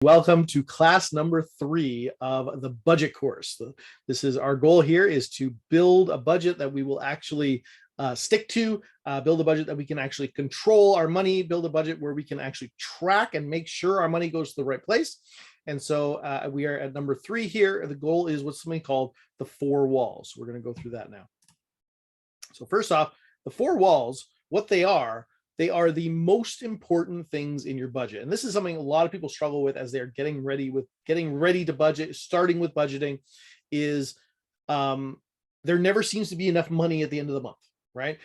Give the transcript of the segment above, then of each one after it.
Welcome to class number 3 of the budget course. This is our goal here is to build a budget that we will actually stick to, build a budget that we can actually control our money, build a budget where we can actually track and make sure our money goes to the right place. And so we are at number 3 here. The goal is what's something called the 4 walls. We're going to go through that now. So first off, the 4 walls, what they are the most important things in your budget. And this is something a lot of people struggle with as they're getting ready to budget, starting with budgeting, is there never seems to be enough money at the end of the month, right?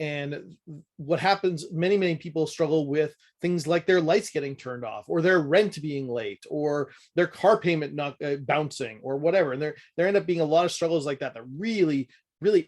And what happens, many people struggle with things like their lights getting turned off, or their rent being late, or their car payment not bouncing, or whatever. And there end up being a lot of struggles like that really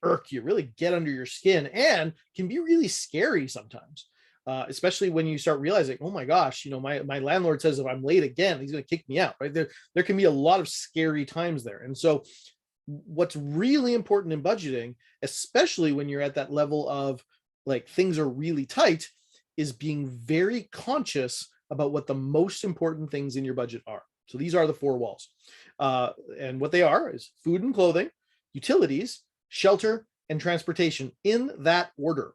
irk you, really get under your skin, and can be really scary sometimes, especially when you start realizing, oh my gosh, my landlord says if I'm late again, he's going to kick me out, right? There can be a lot of scary times there. And so what's really important in budgeting, especially when you're at that level of like things are really tight, is being very conscious about what the most important things in your budget are. So these are the 4 walls. And what they are is food and clothing, utilities, shelter, and transportation, in that order.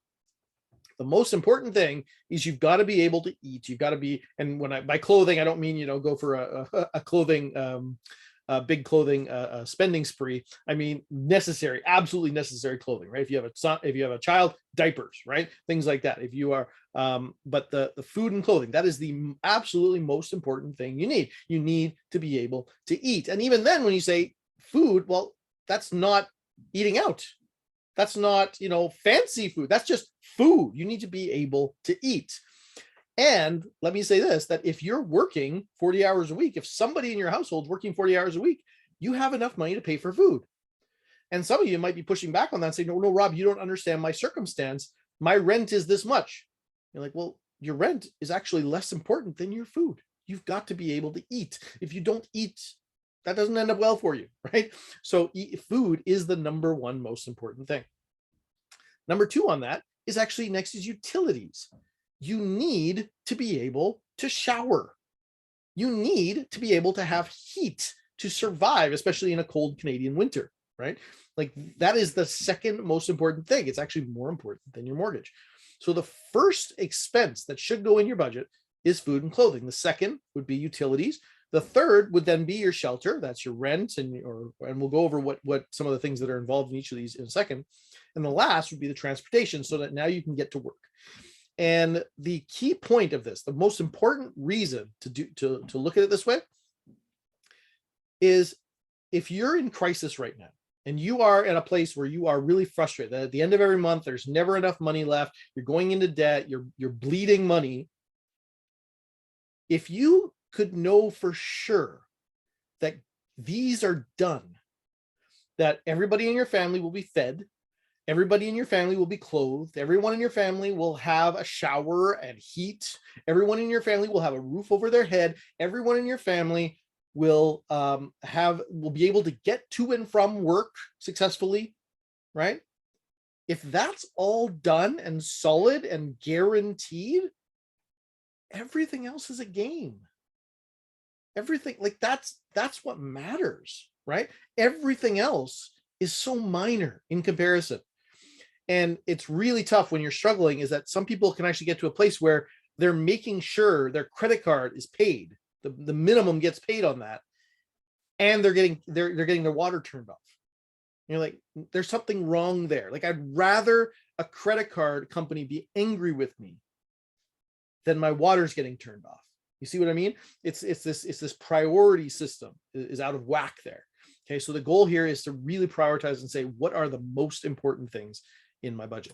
The most important thing is you've got to be able to eat. You've got to be, and by clothing, I don't mean, go for a clothing, big clothing spending spree. I mean necessary, absolutely necessary clothing, right? If you have a child, diapers, right? Things like that. If you are, but the food and clothing, that is the absolutely most important thing you need. You need to be able to eat. And even then, when you say food, well, that's not eating out. That's not, fancy food. That's just food. You need to be able to eat. And let me say this, that if you're working 40 hours a week, if somebody in your household is working 40 hours a week, you have enough money to pay for food. And some of you might be pushing back on that and saying, no, Rob, you don't understand my circumstance. My rent is this much. You're like, well, your rent is actually less important than your food. You've got to be able to eat. If you don't eat, that doesn't end up well for you, right? So food is the number 1 most important thing. Number 2 on that is actually next is utilities. You need to be able to shower. You need to be able to have heat to survive, especially in a cold Canadian winter, right? Like that is the second most important thing. It's actually more important than your mortgage. So the first expense that should go in your budget is food and clothing. The second would be utilities. The third would then be your shelter. That's your rent, and we'll go over what some of the things that are involved in each of these in a second. And the last would be the transportation, so that now you can get to work. And the key point of this, the most important reason to look at it this way, is if you're in crisis right now and you are in a place where you are really frustrated that at the end of every month there's never enough money left, you're going into debt, you're bleeding money. If you could know for sure that these are done, that everybody in your family will be fed, everybody in your family will be clothed, everyone in your family will have a shower and heat, everyone in your family will have a roof over their head, everyone in your family will be able to get to and from work successfully, right? If that's all done and solid and guaranteed, everything else is a game. Everything, like that's what matters, right? Everything else is so minor in comparison. And it's really tough when you're struggling, is that some people can actually get to a place where they're making sure their credit card is paid, the minimum gets paid on that, and they're getting their water turned off. You're like, there's something wrong there. Like, I'd rather a credit card company be angry with me than my water's getting turned off. You see what I mean? It's this priority system is out of whack there. Okay, so the goal here is to really prioritize and say, what are the most important things in my budget?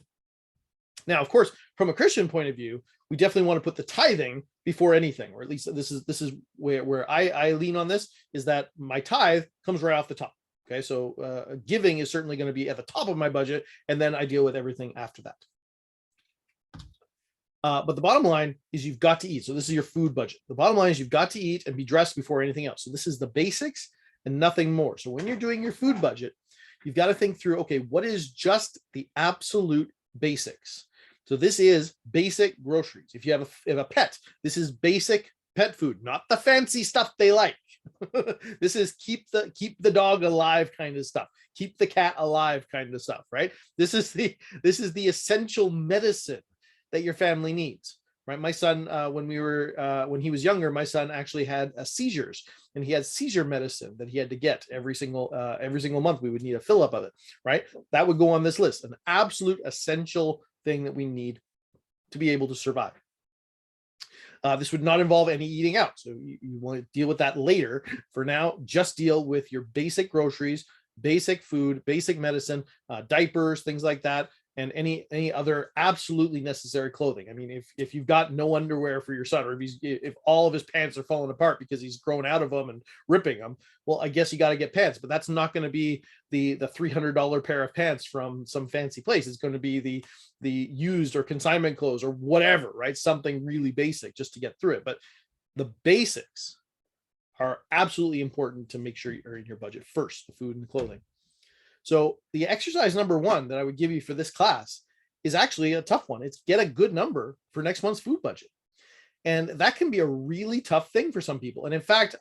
Now, of course, from a Christian point of view, we definitely want to put the tithing before anything, or at least this is where I lean on this, is that my tithe comes right off the top. Okay, so giving is certainly going to be at the top of my budget, and then I deal with everything after that. But the bottom line is you've got to eat. So this is your food budget. The bottom line is you've got to eat and be dressed before anything else. So this is the basics and nothing more. So when you're doing your food budget, you've got to think through, okay, what is just the absolute basics? So this is basic groceries. If you have a pet, this is basic pet food, not the fancy stuff they like. This is keep the dog alive kind of stuff, keep the cat alive kind of stuff, right? This is the essential medicine that your family needs, right? My son, when he was younger, my son actually had seizures, and he had seizure medicine that he had to get every single month. We would need a fill up of it, right? That would go on this list, an absolute essential thing that we need to be able to survive. This would not involve any eating out, so you want to deal with that later. For now, just deal with your basic groceries, basic food, basic medicine, diapers, things like that, and any other absolutely necessary clothing. I mean, if you've got no underwear for your son, or if all of his pants are falling apart because he's grown out of them and ripping them, well, I guess you got to get pants, but that's not going to be the $300 pair of pants from some fancy place. It's going to be the used or consignment clothes or whatever, right? Something really basic just to get through it. But the basics are absolutely important to make sure you're in your budget first, the food and clothing. So the exercise number 1 that I would give you for this class is actually a tough one. It's get a good number for next month's food budget. And that can be a really tough thing for some people. And in fact,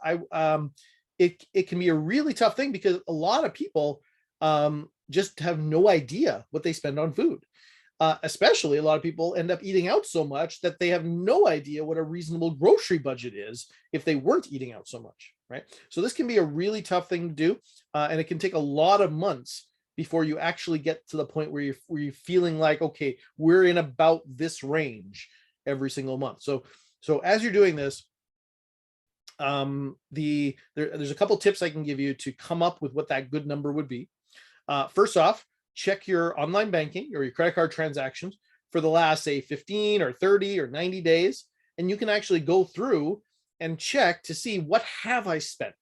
it can be a really tough thing because a lot of people just have no idea what they spend on food. Especially a lot of people end up eating out so much that they have no idea what a reasonable grocery budget is if they weren't eating out so much, right? So this can be a really tough thing to do, and it can take a lot of months before you actually get to the point where you're feeling like, okay, we're in about this range every single month. So as you're doing this, there's a couple tips I can give you to come up with what that good number would be. First off, check your online banking or your credit card transactions for the last, say, 15 or 30 or 90 days. And you can actually go through and check to see, what have I spent?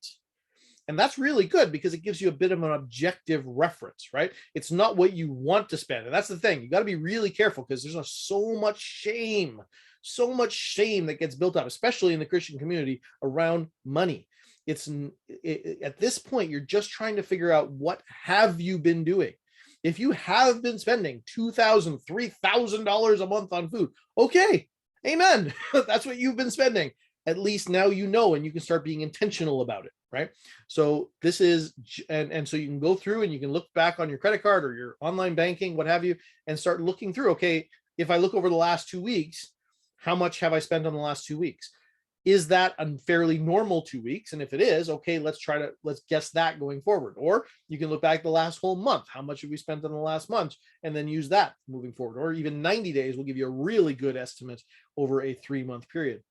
And that's really good because it gives you a bit of an objective reference, right? It's not what you want to spend. And that's the thing. You got to be really careful because there's so much shame that gets built up, especially in the Christian community, around money. At this point, you're just trying to figure out, what have you been doing? If you have been spending $2,000, $3,000 a month on food, okay, amen. That's what you've been spending. At least now you know, and you can start being intentional about it, right? So this is, and so you can go through and you can look back on your credit card or your online banking, what have you, and start looking through, okay, if I look over the last 2 weeks, how much have I spent on the last 2 weeks? Is that a fairly normal 2 weeks? And if it is, okay, let's guess that going forward. Or you can look back the last whole month. How much have we spent in the last month? And then use that moving forward. Or even 90 days will give you a really good estimate over a 3-month period.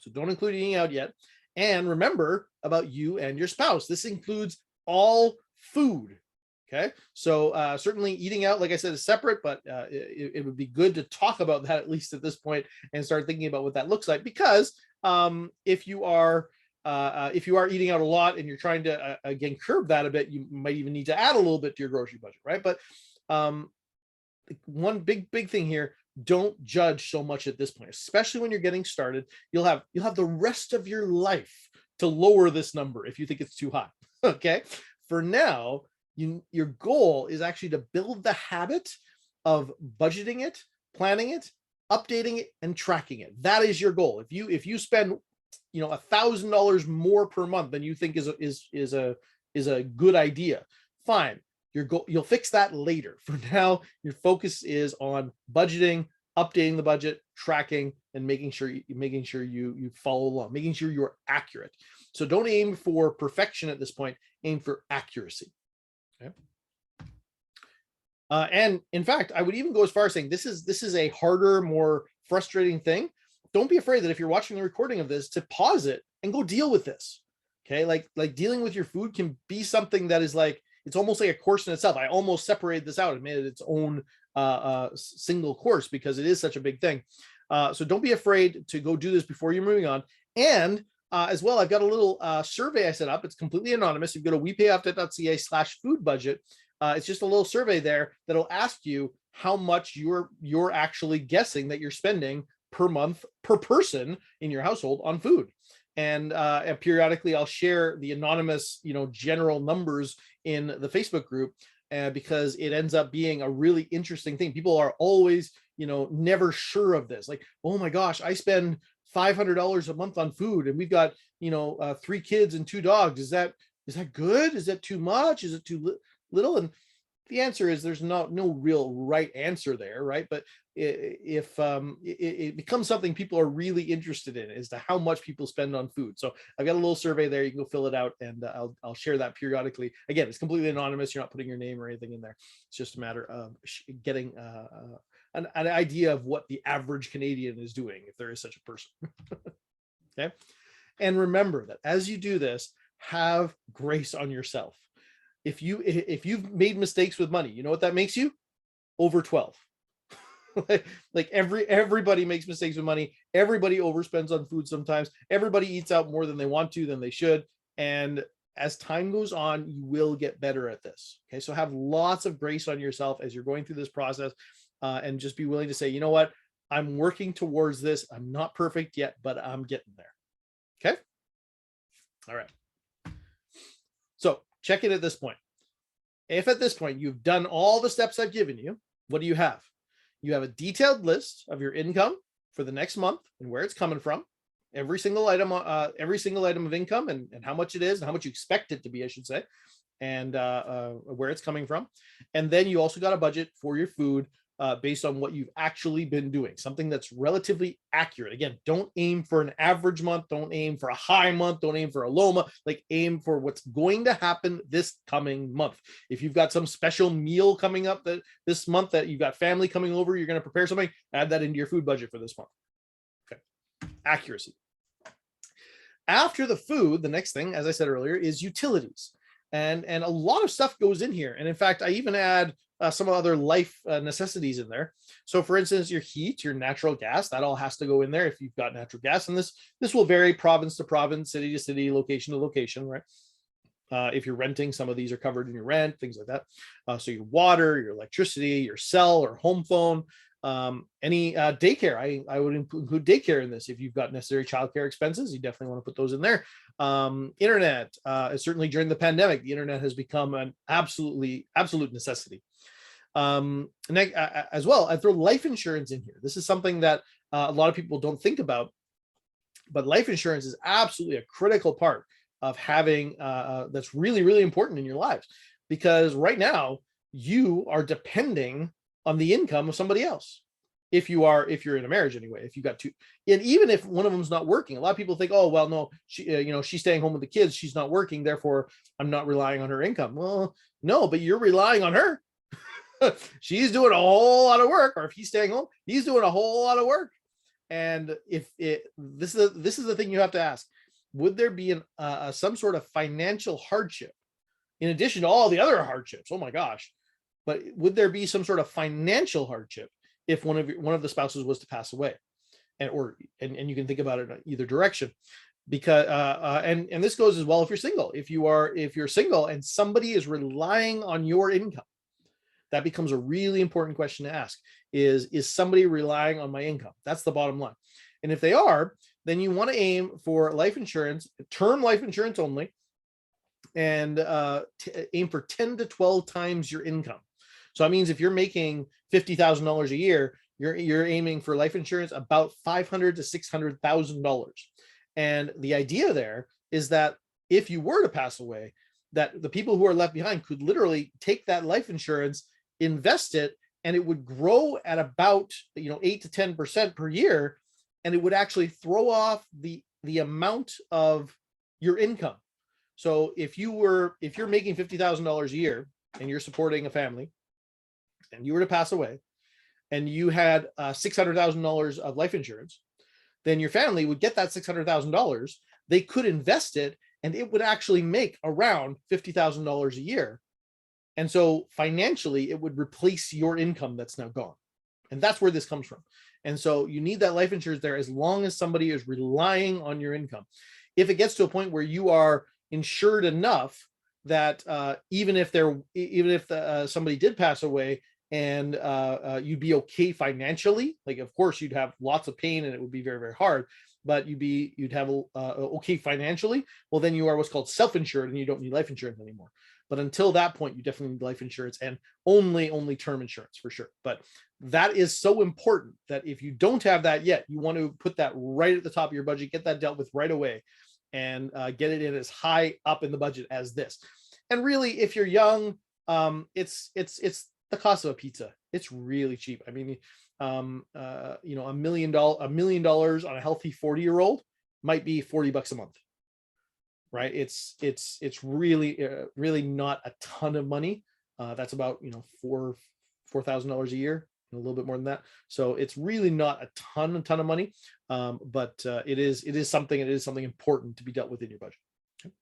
So don't include eating out yet. And remember about you and your spouse. This includes all food. Okay, so certainly eating out, like I said, is separate, but it would be good to talk about that at least at this point and start thinking about what that looks like. Because if you are eating out a lot and you're trying to again curb that a bit, you might even need to add a little bit to your grocery budget, right? But one big thing here: don't judge so much at this point, especially when you're getting started. You'll have the rest of your life to lower this number if you think it's too high. Okay, for now, your goal is actually to build the habit of budgeting it, planning it, updating it, and tracking it. That is your goal. If you spend $1,000 more per month than you think is a good idea, fine. You'll fix that later. For now, your focus is on budgeting, updating the budget, tracking, and making sure you follow along, making sure you're accurate. So don't aim for perfection at this point. Aim for accuracy. Okay. And in fact, I would even go as far as saying this is a harder, more frustrating thing. Don't be afraid that if you're watching the recording of this, to pause it and go deal with this. Okay, like dealing with your food can be something that is like, it's almost like a course in itself. I almost separated this out and made it its own single course because it is such a big thing. So don't be afraid to go do this before you're moving on. And as well, I've got a little survey I set up. It's completely anonymous. You go to WePayOffDebt.ca/food budget. It's just a little survey there that'll ask you how much you're actually guessing that you're spending per month per person in your household on food. And periodically I'll share the anonymous, general numbers in the Facebook group because it ends up being a really interesting thing. People are always, never sure of this. Like, oh my gosh, I spend $500 a month on food, and we've got 3 kids and 2 dogs. Is that good? Is that too much? Is it too little? And the answer is there's no real right answer there, right? But if it becomes something people are really interested in as to how much people spend on food. So I've got a little survey there. You can go fill it out, and I'll share that periodically. Again, it's completely anonymous. You're not putting your name or anything in there. It's just a matter of getting an idea of what the average Canadian is doing, if there is such a person. Okay. And remember that as you do this, have grace on yourself. If you've made mistakes with money, you know what that makes you? Over 12. Like everybody makes mistakes with money. Everybody overspends on food sometimes. Everybody eats out more than they want to, than they should. And as time goes on, you will get better at this. Okay. So have lots of grace on yourself as you're going through this process, and just be willing to say, you know what? I'm working towards this. I'm not perfect yet, but I'm getting there. Okay. All right. So check it at this point. If at this point you've done all the steps I've given you, what do you have? You have a detailed list of your income for the next month and where it's coming from, every single item of income, and how much it is and how much you expect it to be, I should say, and where it's coming from. And then you also got a budget for your food based on what you've actually been doing, something that's relatively accurate. Again, don't aim for an average month. Don't aim for a high month. Don't aim for a low month. Like, aim for what's going to happen this coming month. If you've got some special meal coming up this month, that you've got family coming over, you're going to prepare something, add that into your food budget for this month. Okay. Accuracy. After the food, the next thing, as I said earlier, is utilities. And a lot of stuff goes in here. And in fact, I even add some other life necessities in there. So for instance, your heat, your natural gas, that all has to go in there if you've got natural gas. And this will vary province to province, city to city, location to location, right? If you're renting, some of these are covered in your rent, things like that. So your water, your electricity, your cell or home phone, any daycare. I would include daycare in this. If you've got necessary childcare expenses, you definitely want to put those in there. Internet, certainly during the pandemic, the internet has become an absolute necessity. As well, I throw life insurance in here. This is something that a lot of people don't think about, but life insurance is absolutely a critical part of having that's really, really important in your lives, because right now you are depending on the income of somebody else. If you're in a marriage anyway, if you got two, and even if one of them's not working, a lot of people think, oh, well, no, she's staying home with the kids, she's not working, therefore I'm not relying on her income. Well, no, but you're relying on her. She's doing a whole lot of work, or if he's staying home, he's doing a whole lot of work. And this is the thing you have to ask: would there be some sort of financial hardship in addition to all the other hardships? Oh my gosh! But would there be some sort of financial hardship if one of the spouses was to pass away? And you can think about it in either direction, because and this goes as well if you're single. If you're single and somebody is relying on your income, that becomes a really important question to ask. Is somebody relying on my income? That's the bottom line. And if they are, then you want to aim for life insurance, term life insurance only, and aim for 10 to 12 times your income. So that means if you're making $50,000 a year, you're aiming for life insurance about $500,000 to $600,000. And the idea there is that if you were to pass away, that the people who are left behind could literally take that life insurance, invest it, and it would grow at about 8 to 10% per year, and it would actually throw off the amount of your income. So if you're making $50,000 a year and you're supporting a family, and you were to pass away, and you had $600,000 of life insurance, then your family would get that $600,000. They could invest it, and it would actually make around $50,000 a year. And so financially, it would replace your income that's now gone. And that's where this comes from. And so you need that life insurance there as long as somebody is relying on your income. If it gets to a point where you are insured enough that even if somebody did pass away, and you'd be okay financially, like of course you'd have lots of pain and it would be very, very hard, but you'd have okay financially, well, then you are what's called self-insured and you don't need life insurance anymore. But until that point, you definitely need life insurance, and only term insurance for sure. But that is so important that if you don't have that yet, you want to put that right at the top of your budget, get that dealt with right away, and get it in as high up in the budget as this. And really, if you're young, it's the cost of a pizza. It's really cheap. I mean, you know, $1 million on a healthy 40-year-old might be $40 a month, right? It's really not a ton of money. That's about, you know, $4,000 a year, a little bit more than that. So it's really not a ton of money, but it is something important to be dealt with in your budget. Okay.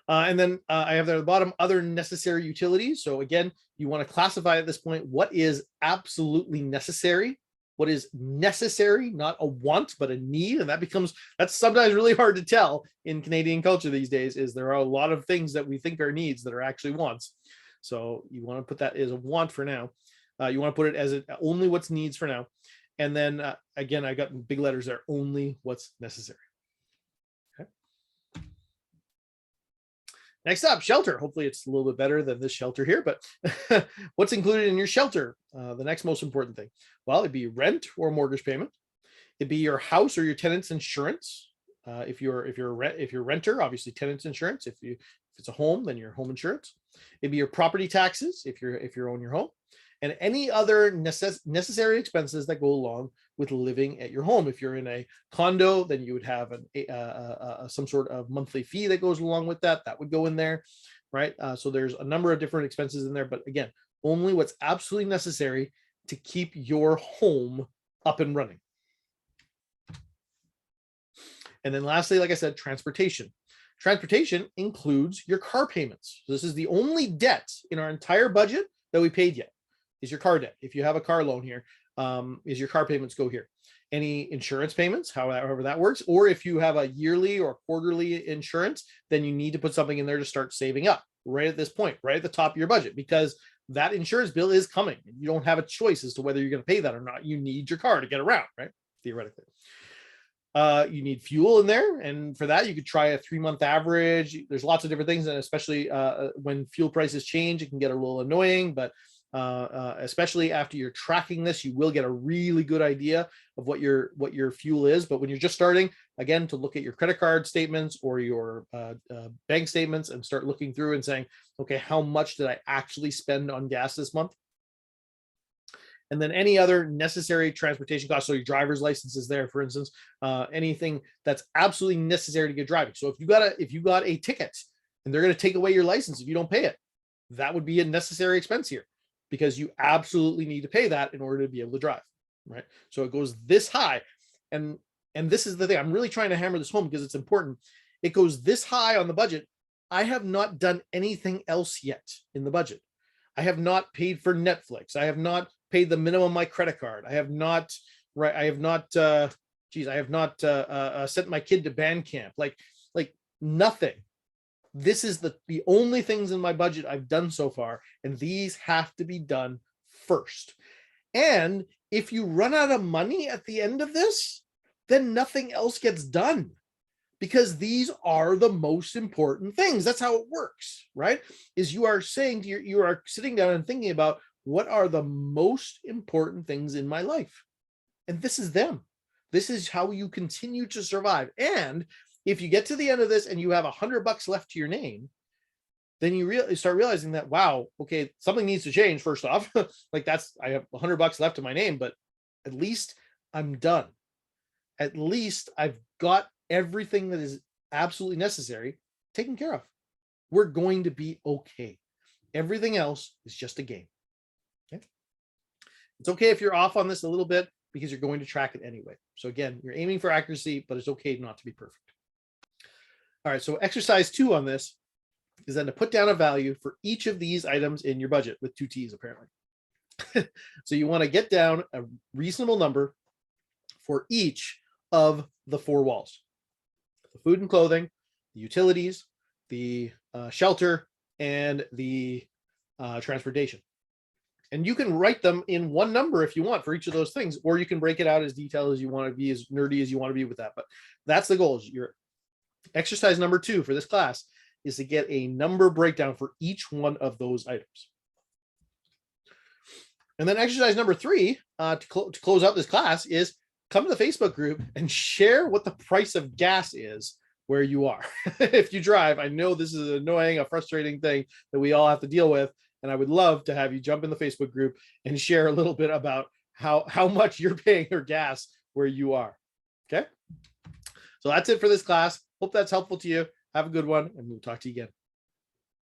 And then I have there at the bottom other necessary utilities. So again, you want to classify at this point what is absolutely necessary, what is necessary, not a want, but a need. And that's sometimes really hard to tell in Canadian culture these days, is there are a lot of things that we think are needs that are actually wants. So you want to put that as a want for now. You want to put it as only what's needs for now. And then again, I got in big letters there, only what's necessary. Okay. Next up, shelter. Hopefully it's a little bit better than this shelter here, but what's included in your shelter? The next most important thing. Well, it'd be rent or mortgage payment. It'd be your house or your tenant's insurance. If you're a renter, obviously tenant's insurance. If it's a home, then your home insurance. It'd be your property taxes if you own your home, and any other necessary expenses that go along with living at your home. If you're in a condo, then you would have some sort of monthly fee that goes along with that. That would go in there, right? So there's a number of different expenses in there, but again, only what's absolutely necessary to keep your home up and running. And then lastly, like I said, transportation. Transportation includes your car payments. So this is the only debt in our entire budget that we paid yet, is your car debt. If you have a car loan here, is your car payments go here. Any insurance payments, however that works, or if you have a yearly or quarterly insurance, then you need to put something in there to start saving up right at this point, right at the top of your budget, because that insurance bill is coming. You don't have a choice as to whether you're going to pay that or not. You need your car to get around, right? Theoretically. You need fuel in there, and for that you could try a 3-month average. There's lots of different things, and especially when fuel prices change, it can get a little annoying, but especially after you're tracking this, you will get a really good idea of what your fuel is. But when you're just starting, again, to look at your credit card statements or your bank statements and start looking through and saying, okay, how much did I actually spend on gas this month? And then any other necessary transportation costs. So your driver's license is there, for instance, anything that's absolutely necessary to get driving. So if you got a ticket and they're going to take away your license if you don't pay it, that would be a necessary expense here, because you absolutely need to pay that in order to be able to drive, right? So it goes this high. And this is the thing. I'm really trying to hammer this home because it's important. It goes this high on the budget. I have not done anything else yet in the budget. I have not paid for Netflix. I have not paid the minimum of my credit card. I have not sent my kid to band camp. Like nothing. This is the only things in my budget I've done so far, and these have to be done first. And if you run out of money at the end of this, then nothing else gets done, because these are the most important things. That's how it works, right? Is you are saying you are sitting down and thinking about, what are the most important things in my life? And this is them. This is how you continue to survive. And if you get to the end of this and you have $100 left to your name, then you start realizing that, wow, okay, something needs to change. First off, like I have $100 left to my name, but at least I'm done. At least I've got everything that is absolutely necessary taken care of. We're going to be okay. Everything else is just a game. Okay? It's okay if you're off on this a little bit, because you're going to track it anyway. So again, you're aiming for accuracy, but it's okay not to be perfect. All right, so exercise 2 on this is then to put down a value for each of these items in your budget, with 2 T's apparently. So you want to get down a reasonable number for each of the 4 walls: the food and clothing, the utilities, the shelter, and the transportation. And you can write them in one number if you want for each of those things, or you can break it out as detailed as you want to be, as nerdy as you want to be with that. But that's the goal. Your exercise number 2 for this class is to get a number breakdown for each one of those items. And then exercise number 3 to close out this class is come to the Facebook group and share what the price of gas is where you are. If you drive, I know this is annoying, a frustrating thing that we all have to deal with. And I would love to have you jump in the Facebook group and share a little bit about how much you're paying for gas where you are. Okay. So that's it for this class. Hope that's helpful to you. Have a good one, and we'll talk to you again.